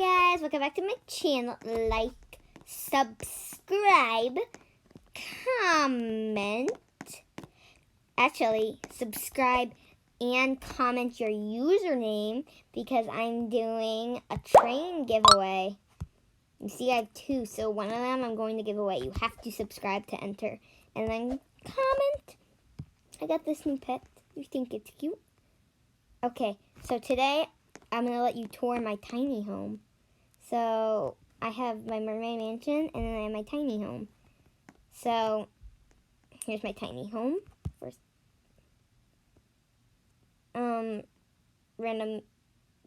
Hi guys, welcome back to my channel. Like, subscribe, comment. Actually, subscribe and comment your username because I'm doing a train giveaway. You see, I have two, so one of them I'm going to give away. You have to subscribe to enter. And then comment. I got this new pet. You think it's cute? Okay, so today I'm going to let you tour my tiny home. So I have my mermaid mansion and then I have my tiny home. So here's my tiny home. First, random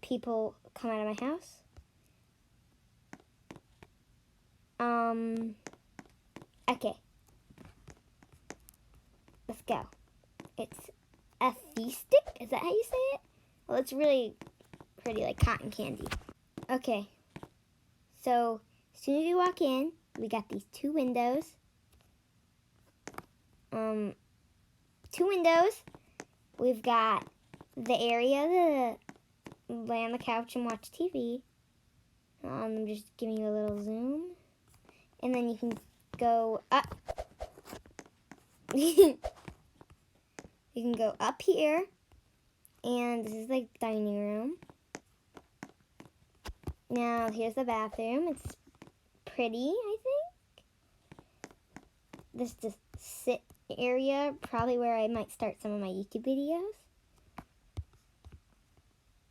people come out of my house. Okay. Let's go. It's a stick. Is that how you say it? Well, it's really pretty, like cotton candy. Okay. So as soon as you walk in, we got these two windows. Two windows. We've got the area to lay on the couch and watch TV. I'm just giving you a little zoom. And then you can go up. You can go up here. And this is like dining room. Now here's the bathroom. It's pretty, I think. This is the sit area, probably where I might start some of my YouTube videos.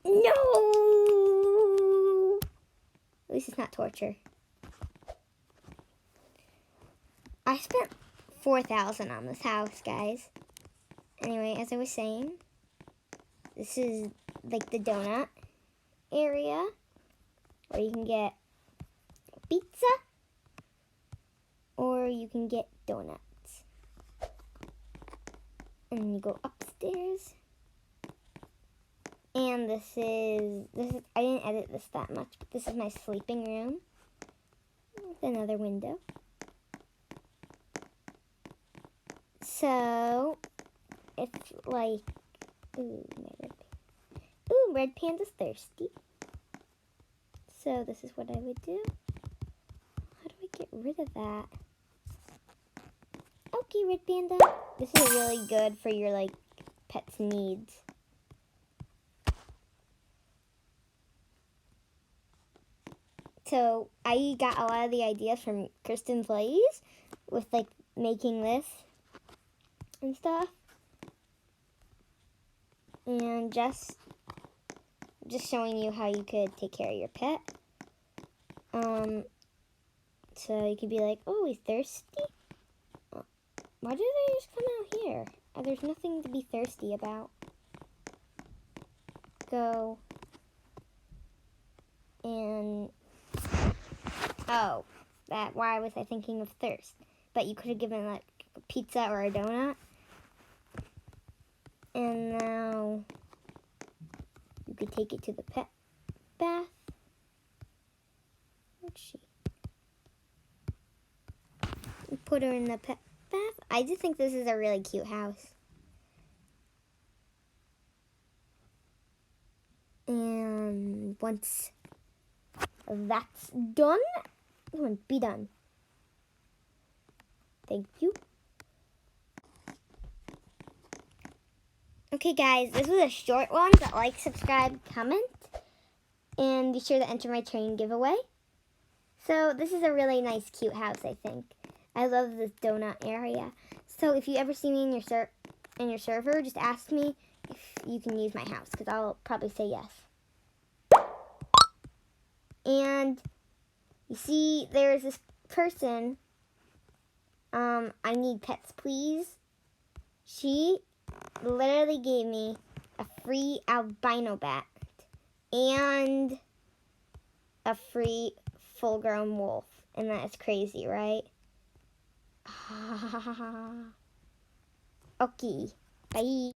No! At least it's not torture. I spent $4,000 on this house, guys. Anyway, as I was saying, this is like the donut area where you can get pizza or you can get donuts. And you go upstairs. And this is I didn't edit this that much, but this is my sleeping room with another window. So it's like, Red Panda's thirsty. So this is what I would do. How do I get rid of that? Okay, Red Panda. This is really good for your like pet's needs. So I got a lot of the ideas from Kristen Plays with like making this and stuff. And just showing you how you could take care of your pet. So you could be like, oh, he's thirsty? Why did they just come out here? There's nothing to be thirsty about. Go. And, oh, why was I thinking of thirst? But you could have given like a pizza or a donut. And now you could take it to the pet bath. Where'd she? You put her in the pet bath. I just think this is a really cute house. And once that's done, it won't be done. Thank you. Okay, guys, this was a short one, but like, subscribe, comment, and be sure to enter my train giveaway. So this is a really nice, cute house, I think. I love this donut area. So if you ever see me in your server, just ask me if you can use my house, because I'll probably say yes. And you see, there's this person. I need pets, please. She literally gave me a free albino bat and a free full-grown wolf. And that's crazy, right? Okay, bye.